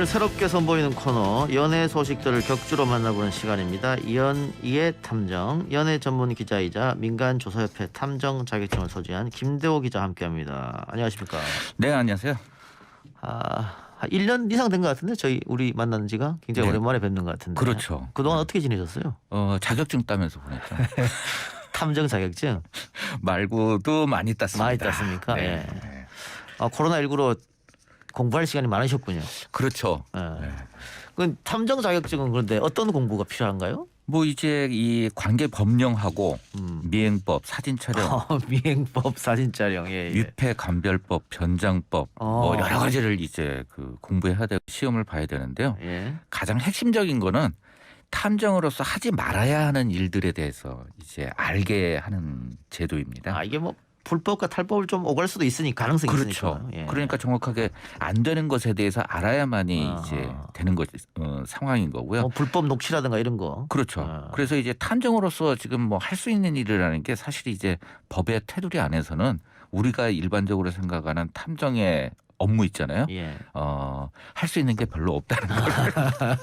오늘 새롭게 선보이는 코너 연예 소식들을 격주로 만나보는 시간입니다. 연예 탐정, 연예 전문 기자이자 민간조사협회 탐정 자격증을 소지한 김대호 기자 함께합니다. 안녕하십니까? 네, 안녕하세요. 한 1년 이상 된 것 같은데 우리 만난 지가 굉장히 네. 오랜만에 뵙는 것 같은데. 그렇죠. 그동안 어떻게 지내셨어요? 자격증 따면서 보냈죠. 탐정 자격증 말고도 많이 땄습니다. 많이 땄습니까? 네. 예. 코로나19로 공부할 시간이 많으셨군요. 그렇죠. 예. 네. 그 탐정 자격증은 그런데 어떤 공부가 필요한가요? 뭐 이제 이 관계 법령하고 미행법, 사진 촬영, 미행법, 사진 촬영, 예. 위패 감별법, 변장법 뭐 여러 가지를 이제 그 공부해야 되고 시험을 봐야 되는데요. 예. 가장 핵심적인 거는 탐정으로서 하지 말아야 하는 일들에 대해서 이제 알게 하는 제도입니다. 이게 뭐 불법과 탈법을 좀 오갈 수도 있으니 가능성이 그렇죠. 있으니까. 예. 그러니까 정확하게 안 되는 것에 대해서 알아야만이 이제 되는 것 상황인 거고요. 뭐 불법 녹취라든가 이런 거. 그렇죠. 그래서 이제 탐정으로서 지금 뭐 할 수 있는 일이라는 게 사실 이제 법의 테두리 안에서는 우리가 일반적으로 생각하는 탐정의 업무 있잖아요. 예. 할 수 있는 게 별로 없다는 걸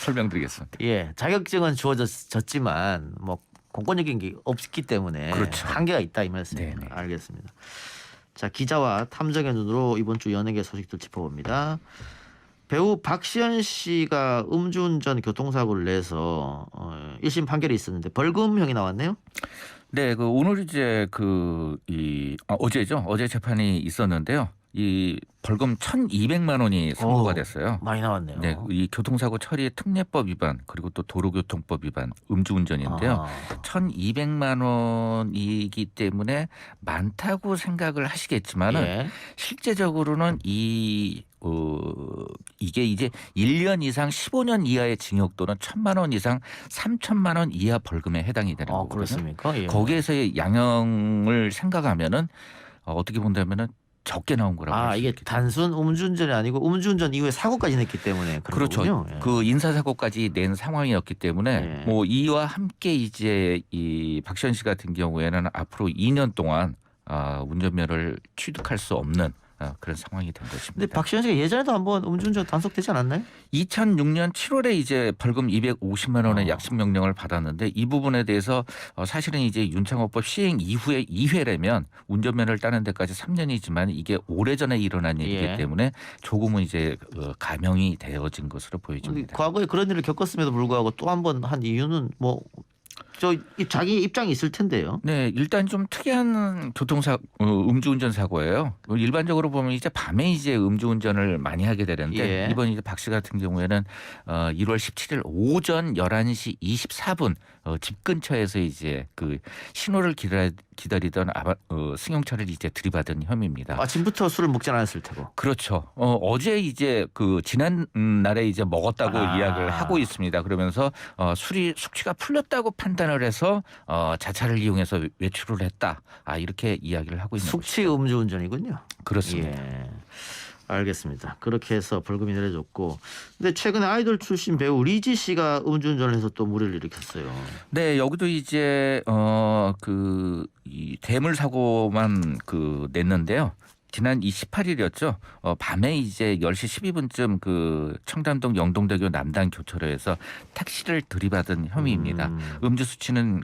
설명드리겠습니다. 예. 자격증은 주어졌지만 뭐 공권력인 게 없기 때문에 그렇죠. 한계가 있다 이 말씀입니다. 네네. 알겠습니다. 자, 기자와 탐정의 눈으로 이번 주 연예계 소식들 짚어봅니다. 배우 박시연 씨가 음주운전 교통사고를 내서 1심 판결이 있었는데 벌금형이 나왔네요. 네, 그 오늘 이제 어제죠. 어제 재판이 있었는데요. 이 벌금 1,200만 원이 선고가 됐어요. 많이 나왔네요. 네, 이 교통사고 처리 특례법 위반 그리고 또 도로교통법 위반 음주운전인데요. 1,200만 원이기 때문에 많다고 생각을 하시겠지만은 예. 실제적으로는 이게 이제 1년 이상 15년 이하의 징역 또는 1,000만 원 이상 3,000만 원 이하 벌금에 해당이 되는 거거든요. 그렇습니까? 예. 거기에서의 양형을 생각하면은 어떻게 본다면은 적게 나온 거라고 할 수 이게 있겠죠. 단순 음주운전이 아니고 음주운전 이후에 사고까지 냈기 때문에 그런 그렇죠. 거군요. 예. 그 인사사고까지 낸 상황이었기 때문에 예. 뭐 이와 함께 이제 이 박시연 씨 같은 경우에는 앞으로 2년 동안 운전면허를 취득할 수 없는 그런 상황이 된 것입니다. 근데 박시연 씨가 예전에도 한번 음주운전 단속되지 않았나요? 2006년 7월에 이제 벌금 250만 원의 약식 명령을 받았는데 이 부분에 대해서 사실은 이제 윤창호법 시행 이후에 2회라면 운전면허를 따는 데까지 3년이지만 이게 오래전에 일어난 일이기 예. 때문에 조금은 이제 감형이 되어진 것으로 보여집니다. 과거에 그런 일을 겪었음에도 불구하고 또 한 번 한 이유는 뭐 자기 입장이 있을 텐데요. 네, 일단 좀 특이한 음주운전 사고예요. 일반적으로 보면 이제 밤에 이제 음주운전을 많이 하게 되는데 예. 이번 이제 박 씨 같은 경우에는 1월 17일 오전 11시 24분 집 근처에서 이제 그 신호를 기다리던 승용차를 이제 들이받은 혐의입니다. 아침부터 술을 먹지 않았을 테고. 그렇죠. 어제 이제 그 지난 날에 이제 먹었다고 이야기를 하고 있습니다. 그러면서 숙취가 풀렸다고 판단을 해서 자차를 이용해서 외출을 했다. 이렇게 이야기를 하고 있는 숙취 것이죠. 음주운전이군요. 그렇습니다. 예. 알겠습니다. 그렇게 해서 벌금이 내려졌고, 근데 최근에 아이돌 출신 배우 리지 씨가 음주운전을 해서 또 물의를 일으켰어요. 네, 여기도 이제 이 대물 사고만 냈는데요. 지난 28일이었죠. 밤에 이제 10시 12분쯤 그 청담동 영동대교 남단 교차로에서 택시를 들이받은 혐의입니다. 음주 수치는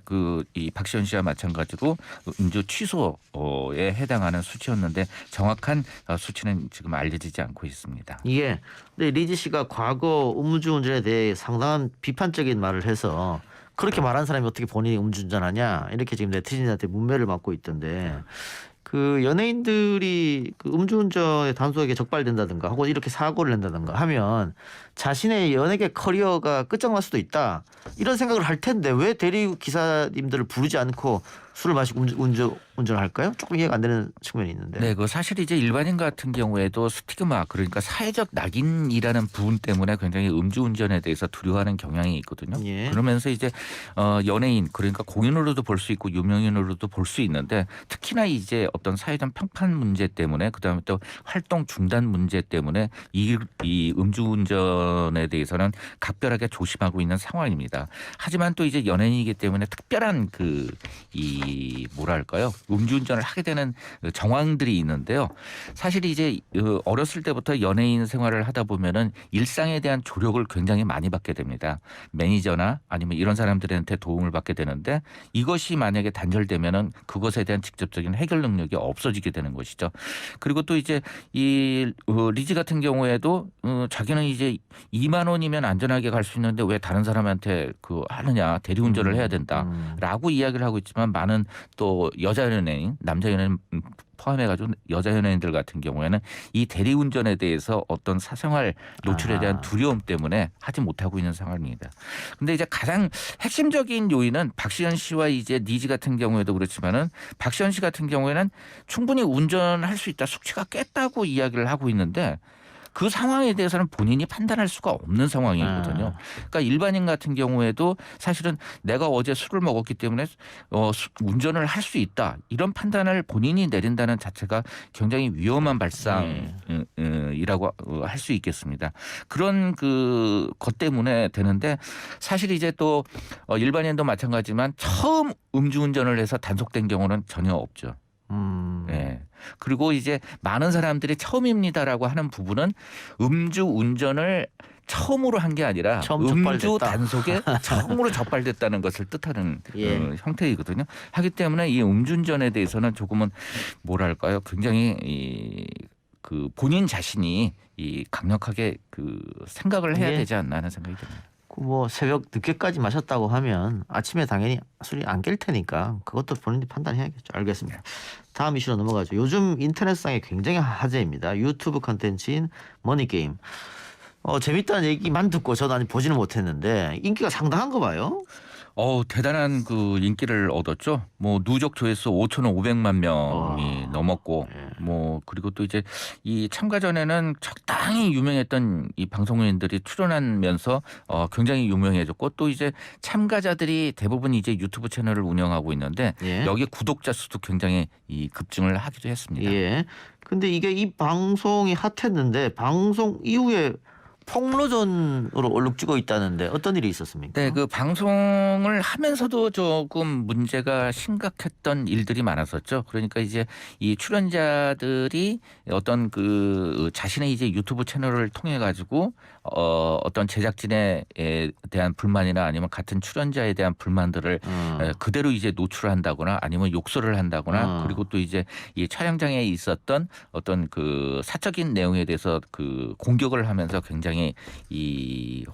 이 박시연 씨와 마찬가지로 음주 취소에 해당하는 수치였는데 정확한 수치는 지금 알려지지 않고 있습니다. 예. 근데 리지 씨가 과거 음주운전에 대해 상당한 비판적인 말을 해서 그렇게 말한 사람이 어떻게 본인이 음주운전하냐 이렇게 지금 네티즌한테 문매를 맞고 있던데. 그 연예인들이 그 음주운전의 단속에게 적발된다든가 혹은 이렇게 사고를 낸다든가 하면 자신의 연예계 커리어가 끝장날 수도 있다 이런 생각을 할 텐데 왜 대리 기사님들을 부르지 않고 술을 마시고 운전을 할까요? 조금 이해가 안 되는 측면이 있는데. 네, 사실 이제 일반인 같은 경우에도 스티그마 그러니까 사회적 낙인이라는 부분 때문에 굉장히 음주운전에 대해서 두려워하는 경향이 있거든요. 예. 그러면서 이제 연예인 그러니까 공인으로도 볼 수 있고 유명인으로도 볼 수 있는데 특히나 이제 어떤 사회적 평판 문제 때문에 그다음에 또 활동 중단 문제 때문에 이 음주운전에 대해서는 각별하게 조심하고 있는 상황입니다. 하지만 또 이제 연예인이기 때문에 특별한 이 이 뭐랄까요 음주운전을 하게 되는 정황들이 있는데요. 사실 이제 어렸을 때부터 연예인 생활을 하다 보면은 일상에 대한 조력을 굉장히 많이 받게 됩니다. 매니저나 아니면 이런 사람들한테 도움을 받게 되는데 이것이 만약에 단절되면은 그것에 대한 직접적인 해결 능력이 없어지게 되는 것이죠. 그리고 또 이제 이 리지 같은 경우에도 자기는 이제 2만 원이면 안전하게 갈 수 있는데 왜 다른 사람한테 그 하느냐 대리운전을 해야 된다라고 이야기를 하고 있지만 많은 또 여자 연예인, 남자 연예인 포함해가지고 여자 연예인들 같은 경우에는 이 대리운전에 대해서 어떤 사생활 노출에 대한 두려움 때문에 하지 못하고 있는 상황입니다. 근데 이제 가장 핵심적인 요인은 박시현 씨와 이제 니지 같은 경우에도 그렇지만은 박시현 씨 같은 경우에는 충분히 운전할 수 있다, 숙취가 깼다고 이야기를 하고 있는데 그 상황에 대해서는 본인이 판단할 수가 없는 상황이거든요. 그러니까 일반인 같은 경우에도 사실은 내가 어제 술을 먹었기 때문에 운전을 할 수 있다 이런 판단을 본인이 내린다는 자체가 굉장히 위험한 발상이라고 할 수 있겠습니다. 그런 것 때문에 되는데 사실 이제 또 일반인도 마찬가지지만 처음 음주운전을 해서 단속된 경우는 전혀 없죠. 네. 그리고 이제 많은 사람들이 처음입니다라고 하는 부분은 음주 운전을 처음으로 한 게 아니라 음주 단속에 처음으로 적발됐다는 것을 뜻하는 형태이거든요. 하기 때문에 이 음주운전에 대해서는 조금은 뭐랄까요, 굉장히 그 본인 자신이 이 강력하게 그 생각을 해야 되지 않나 하는 생각이 듭니다. 뭐 새벽 늦게까지 마셨다고 하면 아침에 당연히 술이 안 깰 테니까 그것도 본인이 판단해야겠죠. 알겠습니다. 다음 이슈로 넘어가죠. 요즘 인터넷상에 굉장히 화제입니다. 유튜브 컨텐츠인 머니게임. 재밌다는 얘기만 듣고 저도 아직 보지는 못했는데 인기가 상당한 거 봐요. 대단한 그 인기를 얻었죠. 뭐 누적 조회수 5,500만 명이 넘었고, 뭐 그리고 또 이제 이 참가 전에는 적당히 유명했던 이 방송인들이 출연하면서 굉장히 유명해졌고 또 이제 참가자들이 대부분 이제 유튜브 채널을 운영하고 있는데 여기 구독자 수도 굉장히 이 급증을 하기도 했습니다. 예. 근데 이게 이 방송이 핫했는데 방송 이후에 폭로전으로 얼룩지고 있다는데 어떤 일이 있었습니까? 네, 그 방송을 하면서도 조금 문제가 심각했던 일들이 많았었죠. 그러니까 이제 이 출연자들이 어떤 그 자신의 이제 유튜브 채널을 통해 가지고 어떤 제작진에 대한 불만이나 아니면 같은 출연자에 대한 불만들을 그대로 이제 노출한다거나 아니면 욕설을 한다거나 그리고 또 이제 이 촬영장에 있었던 어떤 그 사적인 내용에 대해서 그 공격을 하면서 굉장히 이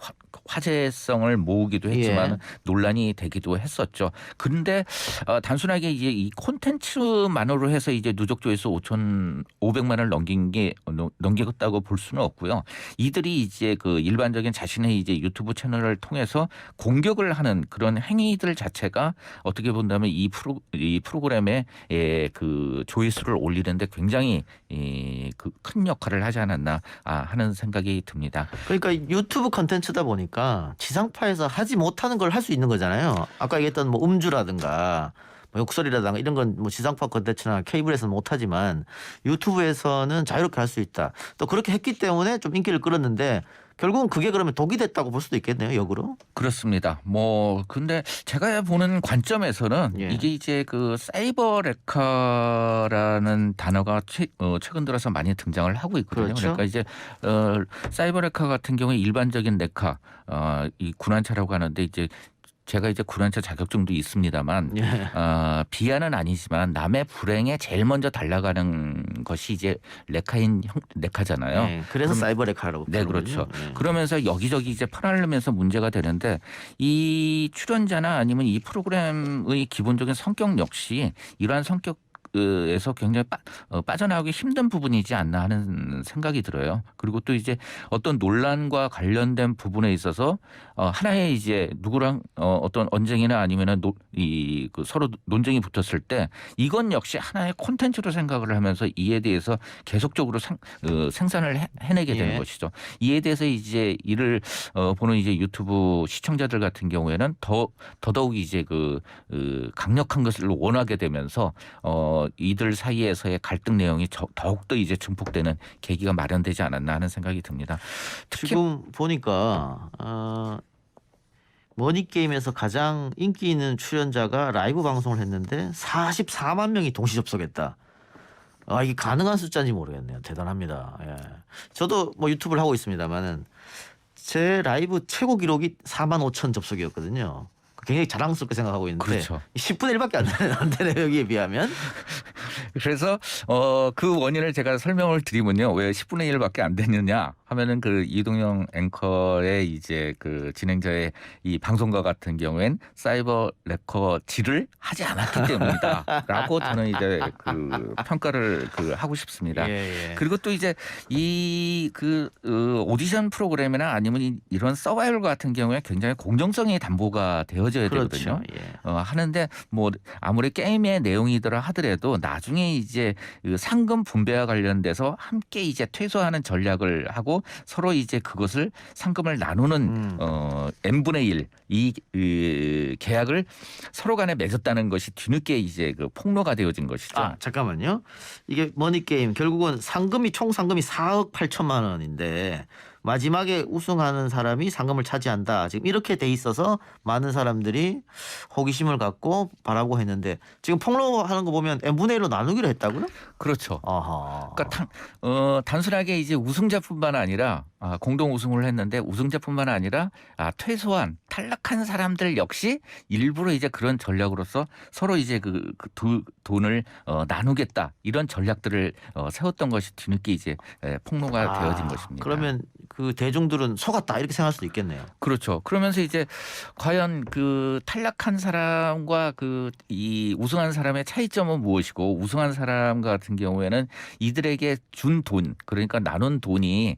화제성을 모으기도 했지만 논란이 되기도 했었죠. 그런데 단순하게 이제 이 콘텐츠만으로 해서 이제 누적 조회수 5,500만을 넘겼다고 볼 수는 없고요. 이들이 이제 그 일반적인 자신의 이제 유튜브 채널을 통해서 공격을 하는 그런 행위들 자체가 어떻게 본다면 이 프로그램의 그 조회수를 올리는데 굉장히 그 큰 역할을 하지 않았나 하는 생각이 듭니다. 그러니까 유튜브 컨텐츠다 보니까 지상파에서 하지 못하는 걸 할 수 있는 거잖아요. 아까 얘기했던 뭐 음주라든가 뭐 욕설이라든가 이런 건 뭐 지상파 컨텐츠나 케이블에서는 못하지만 유튜브에서는 자유롭게 할 수 있다. 또 그렇게 했기 때문에 좀 인기를 끌었는데 결국은 그게 그러면 독이 됐다고 볼 수도 있겠네요, 역으로. 그렇습니다. 뭐 근데 제가 보는 관점에서는 이게 이제 그 사이버 레카라는 단어가 최근 들어서 많이 등장을 하고 있거든요. 그렇죠. 그러니까 이제 사이버 레카 같은 경우에 일반적인 레카 이 군환차라고 하는데 이제 제가 이제 군환차 자격증도 있습니다만 비하는 아니지만 남의 불행에 제일 먼저 달려가는 것이 이제 레카잖아요. 그래서 사이버 레카라고. 네, 그렇죠. 그러면서 여기저기 이제 퍼나르면서 문제가 되는데 이 출연자나 아니면 이 프로그램의 기본적인 성격 역시 이러한 성격 에서 굉장히 빠져나오기 힘든 부분이지 않나 하는 생각이 들어요. 그리고 또 이제 어떤 논란과 관련된 부분에 있어서 하나의 이제 누구랑 어떤 언쟁이나 아니면은 그 서로 논쟁이 붙었을 때 이건 역시 하나의 콘텐츠로 생각을 하면서 이에 대해서 계속적으로 생산을 해내게 되는 것이죠. 이에 대해서 이제 이를 보는 이제 유튜브 시청자들 같은 경우에는 더더욱 이제 그 강력한 것을 원하게 되면서 이들 사이에서의 갈등 내용이 더욱더 이제 증폭되는 계기가 마련되지 않았나 하는 생각이 듭니다. 지금 보니까 머니게임에서 가장 인기 있는 출연자가 라이브 방송을 했는데 44만 명이 동시 접속했다. 아, 이게 가능한 숫자인지 모르겠네요. 대단합니다. 예. 저도 뭐 유튜브를 하고 있습니다만은 제 라이브 최고 기록이 4만 5천 접속이었거든요. 굉장히 자랑스럽게 생각하고 있는데 그렇죠. 10분의 1밖에 안 되네요. 여기에 비하면. 그래서 그 원인을 제가 설명을 드리면요. 왜 10분의 1밖에 안 됐느냐 하면은 그 이동영 앵커의 이제 그 진행자의 이 방송과 같은 경우엔 사이버 레커지를 하지 않았기 때문이다라고 저는 이제 그 평가를 하고 싶습니다. 예, 예. 그리고 또 이제 이 오디션 프로그램이나 아니면 이런 서바이벌 같은 경우에 굉장히 공정성이 담보가 되어져야 되거든요. 그렇죠. 예. 하는데 뭐 아무리 게임의 내용이더라 하더라도 나중에 이제 그 상금 분배와 관련돼서 함께 이제 퇴소하는 전략을 하고 서로 이제 그것을 상금을 나누는 n분의 1 이 계약을 서로 간에 맺었다는 것이 뒤늦게 이제 그 폭로가 되어진 것이죠. 아, 잠깐만요. 이게 머니게임 결국은 총 상금이 4억 8천만 원인데 마지막에 우승하는 사람이 상금을 차지한다. 지금 이렇게 돼 있어서 많은 사람들이 호기심을 갖고 바라고 했는데 지금 폭로하는 거 보면 n분의 1로 나누기로 했다고요? 그렇죠. 아하. 그러니까 단순하게 이제 우승자뿐만 아니라 공동 우승을 했는데 우승자뿐만 아니라 퇴소한 탈락한 사람들 역시 일부러 이제 그런 전략으로서 서로 이제 돈을 나누겠다 이런 전략들을 세웠던 것이 뒤늦게 이제 폭로가 되어진 것입니다. 그러면 그 대중들은 속았다 이렇게 생각할 수도 있겠네요. 그렇죠. 그러면서 이제 과연 그 탈락한 사람과 이 우승한 사람의 차이점은 무엇이고 우승한 사람 같은 경우에는 이들에게 준 돈 그러니까 나눈 돈이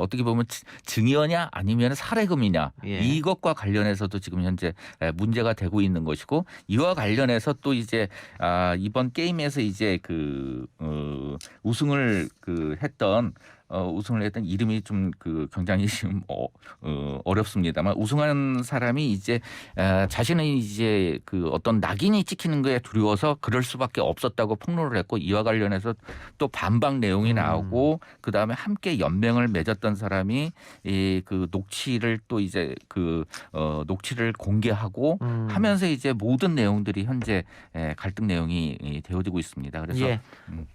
어떻게 보면 증여냐 아니면 사례금이냐 예. 이것과 관련해서도 지금 현재 문제가 되고 있는 것이고 이와 관련해서 또 이제 이번 게임에서 이제 우승을 했던 이름이 좀 굉장히 지금 어렵습니다만 우승한 사람이 이제 자신의 이제 어떤 낙인이 찍히는 거에 두려워서 그럴 수밖에 없었다고 폭로를 했고 이와 관련해서 또 반박 내용이 나오고 그 다음에 함께 연맹을 맺었던 사람이 녹취를 또 이제 녹취를 공개하고 하면서 이제 모든 내용들이 현재 갈등 내용이 되어지고 있습니다. 그래서 예.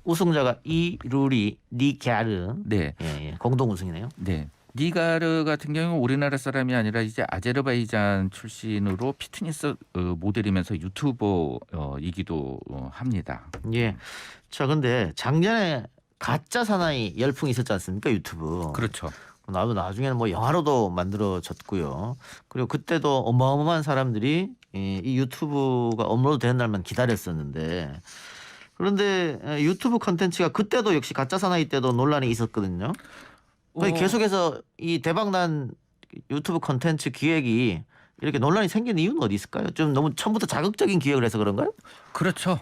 우승자가 이루리 니갸르. 네. 예. 공동 우승이네요. 네. 니가르 같은 경우는 우리나라 사람이 아니라 이제 아제르바이잔 출신으로 피트니스 모델이면서 유튜버이기도 합니다. 예. 자, 근데 작년에 가짜 사나이 열풍이 있었지 않습니까? 유튜브. 그렇죠. 나도 나중에는 뭐 영화로도 만들어졌고요. 그리고 그때도 어마어마한 사람들이 이 유튜브가 업로드 되는 날만 기다렸었는데 그런데 유튜브 컨텐츠가 그때도 역시 가짜 사나이 때도 논란이 있었거든요. 계속해서 이 대박난 유튜브 컨텐츠 기획이 이렇게 논란이 생기는 이유는 어디 있을까요? 좀 너무 처음부터 자극적인 기획을 해서 그런가요? 그렇죠.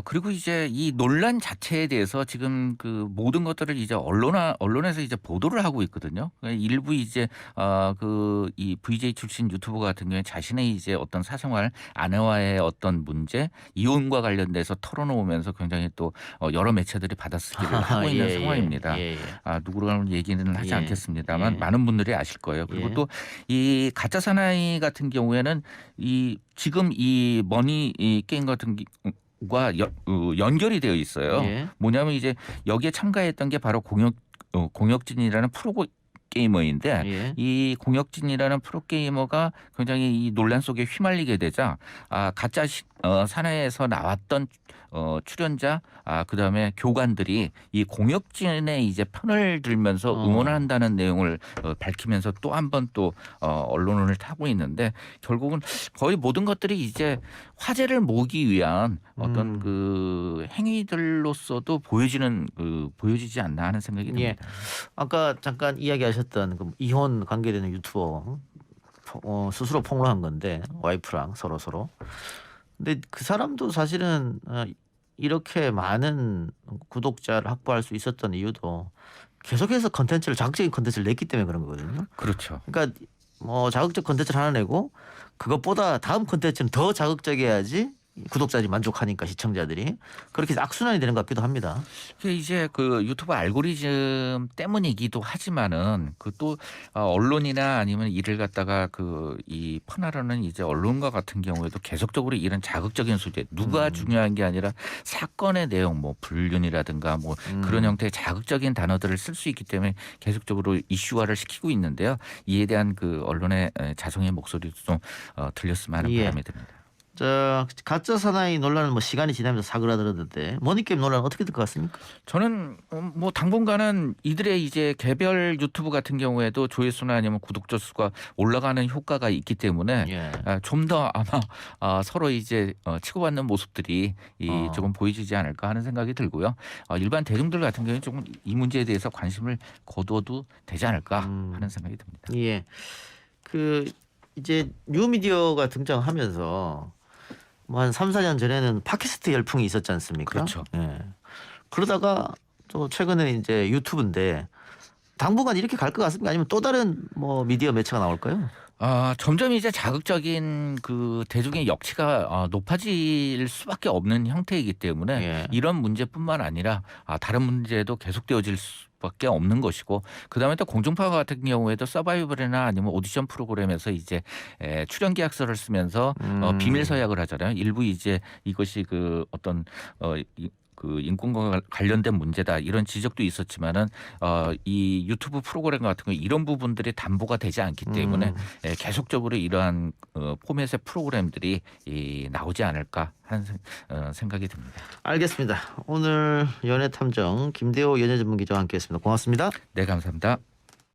그리고 이제 이 논란 자체에 대해서 지금 모든 것들을 이제 언론에서 이제 보도를 하고 있거든요. 일부 이제 이 VJ 출신 유튜버 같은 경우에 자신의 이제 어떤 사생활 아내와의 어떤 문제 이혼과 관련돼서 털어놓으면서 굉장히 또 여러 매체들이 받아쓰기를 하고 있는 상황입니다. 누구라는 얘기는 하지 않겠습니다만 많은 분들이 아실 거예요. 그리고 또 이 가짜 사나이 같은 경우에는 지금 이 머니 게임 같은 과 연결이 되어 있어요. 뭐냐면 이제 여기에 참가했던 게 바로 공혁진이라는 프로게이머인데 이 공혁진이라는 프로게이머가 굉장히 이 논란 속에 휘말리게 되자 가짜 사나이에서 나왔던 출연자 그다음에 교관들이 이 공혁진의 이제 편을 들면서 응원한다는 내용을 밝히면서 또 한 번 또 언론을 타고 있는데 결국은 거의 모든 것들이 이제 화제를 모으기 위한 어떤 행위들로서도 보여지지 않나 하는 생각이 듭니다. 아까 잠깐 이야기하셨던 이혼 관계되는 유튜버 스스로 폭로한 건데 와이프랑 서로. 근데 그 사람도 사실은 이렇게 많은 구독자를 확보할 수 있었던 이유도 계속해서 자극적인 컨텐츠를 냈기 때문에 그런 거거든요. 그렇죠. 그러니까 뭐 자극적 컨텐츠를 하나 내고 그것보다 다음 컨텐츠는 더 자극적이어야지 구독자들이 만족하니까 시청자들이 그렇게 해서 악순환이 되는 것 같기도 합니다. 그게 이제 그 유튜브 알고리즘 때문이기도 하지만은 그 또 언론이나 아니면 이를 갖다가 그 이 퍼나르는 이제 언론과 같은 경우에도 계속적으로 이런 자극적인 소재 누가 중요한 게 아니라 사건의 내용 뭐 불륜이라든가 뭐 그런 형태의 자극적인 단어들을 쓸 수 있기 때문에 계속적으로 이슈화를 시키고 있는데요. 이에 대한 그 언론의 자성의 목소리도 좀 들렸으면 하는 예. 바람이 듭니다. 저 가짜 사나이 논란은 뭐 시간이 지나면서 사그라들었는데 머니게임 논란 어떻게 될 것 같습니까? 저는 뭐 당분간은 이들의 이제 개별 유튜브 같은 경우에도 조회수나 아니면 구독자 수가 올라가는 효과가 있기 때문에 예. 좀 더 아마 서로 이제 치고받는 모습들이 조금 보여지지 않을까 하는 생각이 들고요. 일반 대중들 같은 경우는 조금 이 문제에 대해서 관심을 거둬도 되지 않을까 하는 생각이 듭니다. 예. 그 이제 뉴미디어가 등장하면서 뭐 한 3, 4년 전에는 팟캐스트 열풍이 있었지 않습니까? 그렇죠. 예. 그러다가 또 최근에 이제 유튜브인데 당분간 이렇게 갈 것 같습니까? 아니면 또 다른 뭐 미디어 매체가 나올까요? 점점 이제 자극적인 그 대중의 역치가 높아질 수밖에 없는 형태이기 때문에 예. 이런 문제뿐만 아니라 다른 문제도 계속되어질 수밖에 없는 것이고 그다음에 또 공중파 같은 경우에도 서바이벌이나 아니면 오디션 프로그램에서 이제 출연 계약서를 쓰면서 비밀 서약을 하잖아요. 일부 이제 이것이 그 어떤 그 인권과 관련된 문제다 이런 지적도 있었지만은 이 유튜브 프로그램 같은 거 이런 부분들이 담보가 되지 않기 때문에 계속적으로 이러한 포맷의 프로그램들이 나오지 않을까 하는 생각이 듭니다. 알겠습니다. 오늘 연예탐정 김대호 연예전문기자와 함께했습니다. 고맙습니다. 네, 감사합니다.